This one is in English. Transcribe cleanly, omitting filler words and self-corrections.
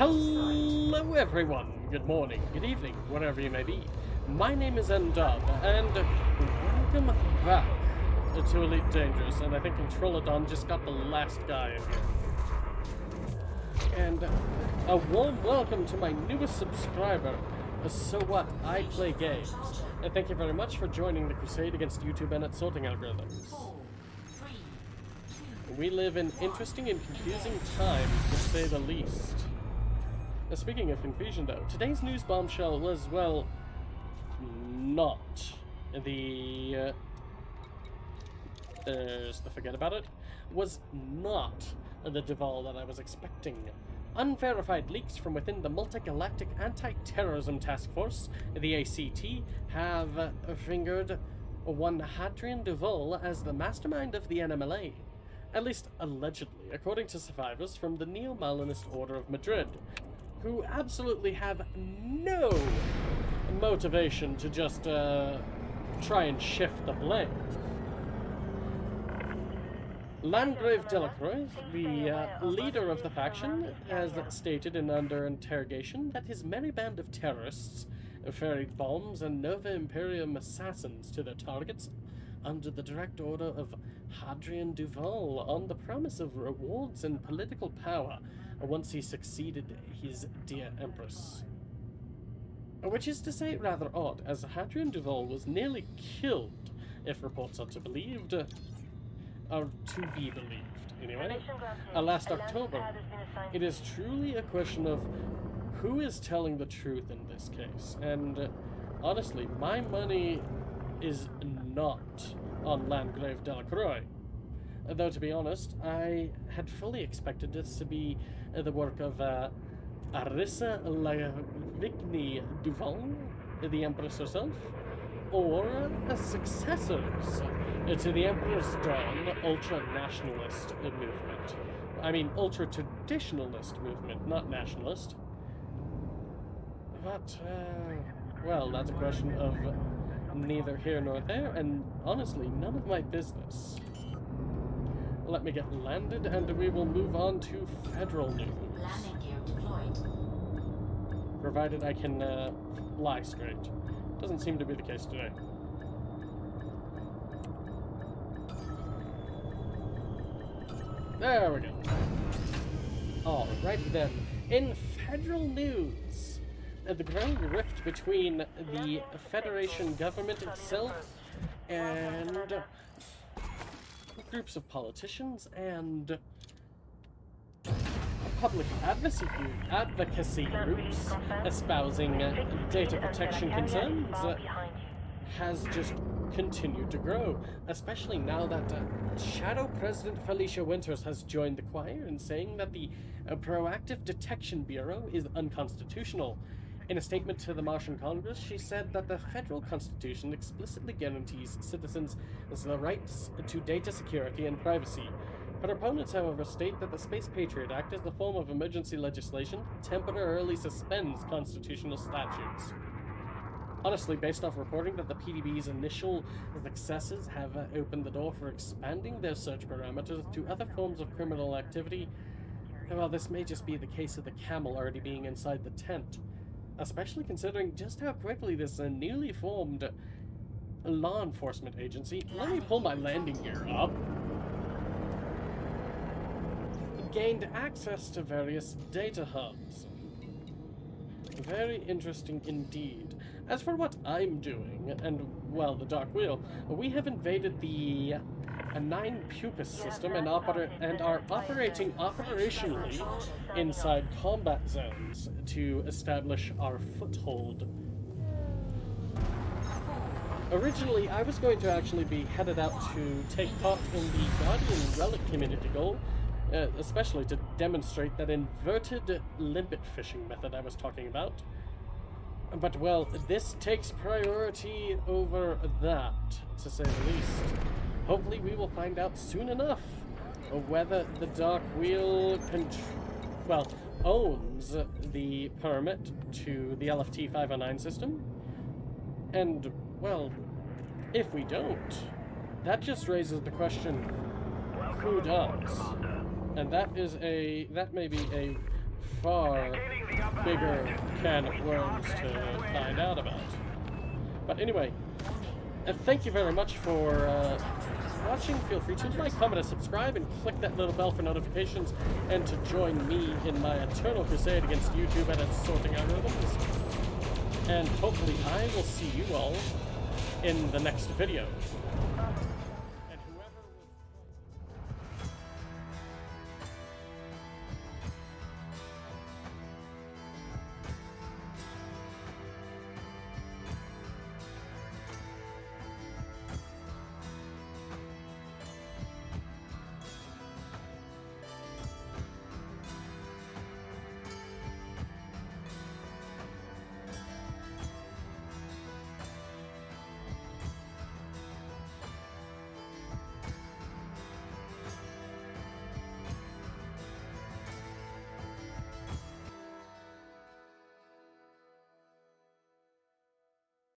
Hello everyone, good morning, good evening, whatever you may be. My name is Ndub, and welcome back to Elite Dangerous, and I think Controlodon just got the last guy in here. And a warm welcome to my newest subscriber, So What, I Play Games. And thank you very much for joining the crusade against YouTube and its sorting algorithms. We live in interesting and confusing times, to say the least. Speaking of confusion, though, today's news bombshell was, well, not the... forget about it. Was not the Duval that I was expecting. Unverified leaks from within the Multi-Galactic Anti-Terrorism Task Force, the ACT, have fingered one Hadrian Duval as the mastermind of the NMLA. At least allegedly, according to survivors from the Neo-Malinist Order of Madrid, who absolutely have no motivation to just try and shift the blame. Landgrave Delacroix, the leader of the faction, has stated in under interrogation that his merry band of terrorists ferried bombs and Nova Imperium assassins to their targets under the direct order of Hadrian Duval on the promise of rewards and political power once he succeeded his dear empress. Which is to say rather odd, as Hadrian Duval was nearly killed, if reports are to be believed, anyway, last October. It is truly a question of who is telling the truth in this case, and honestly, my money is not on Landgrave Delacroix. Though, to be honest, I had fully expected this to be the work of Arissa Lavigny Duval, the Empress herself, or successors to the Emperor's Dawn ultra-nationalist movement. I mean, ultra-traditionalist movement, not nationalist. But, well, that's a question of neither here nor there, and honestly, none of my business. Let me get landed, and we will move on to federal news. Landing gear deployed. Provided I can fly straight. Doesn't seem to be the case today. There we go. Alrighty then. In federal news, the growing rift between the Federation government itself and groups of politicians and public advocacy groups espousing data protection concerns has just continued to grow, especially now that Shadow President Felicia Winters has joined the choir in saying that the Proactive Detection Bureau is unconstitutional. In a statement to the Martian Congress, she said that the federal constitution explicitly guarantees citizens the rights to data security and privacy. Her opponents, however, state that the Space Patriot Act is the form of emergency legislation that temporarily suspends constitutional statutes. Honestly, based off reporting that the PDB's initial successes have opened the door for expanding their search parameters to other forms of criminal activity, well, this may just be the case of the camel already being inside the tent. Especially considering just how quickly this newly formed law enforcement agency, let me pull my landing gear up, gained access to various data hubs. Very interesting indeed. As for what I'm doing, and, well, the Dark Wheel, we have invaded the Nine Pupus system and are operating operationally inside combat zones to establish our foothold. Originally, I was going to actually be headed out to take part in the Guardian Relic community goal, especially to demonstrate that inverted limpet fishing method I was talking about. But, well, this takes priority over that, to say the least. Hopefully we will find out soon enough whether the Dark Wheel owns the permit to the LFT 509 system. And, well, if we don't, that just raises the question, who does? And that may be a far bigger can of worms to find out about. But anyway, thank you very much for watching. Feel free to like, comment, and subscribe, and click that little bell for notifications, and to join me in my eternal crusade against YouTube and its sorting algorithms. And hopefully I will see you all in the next video.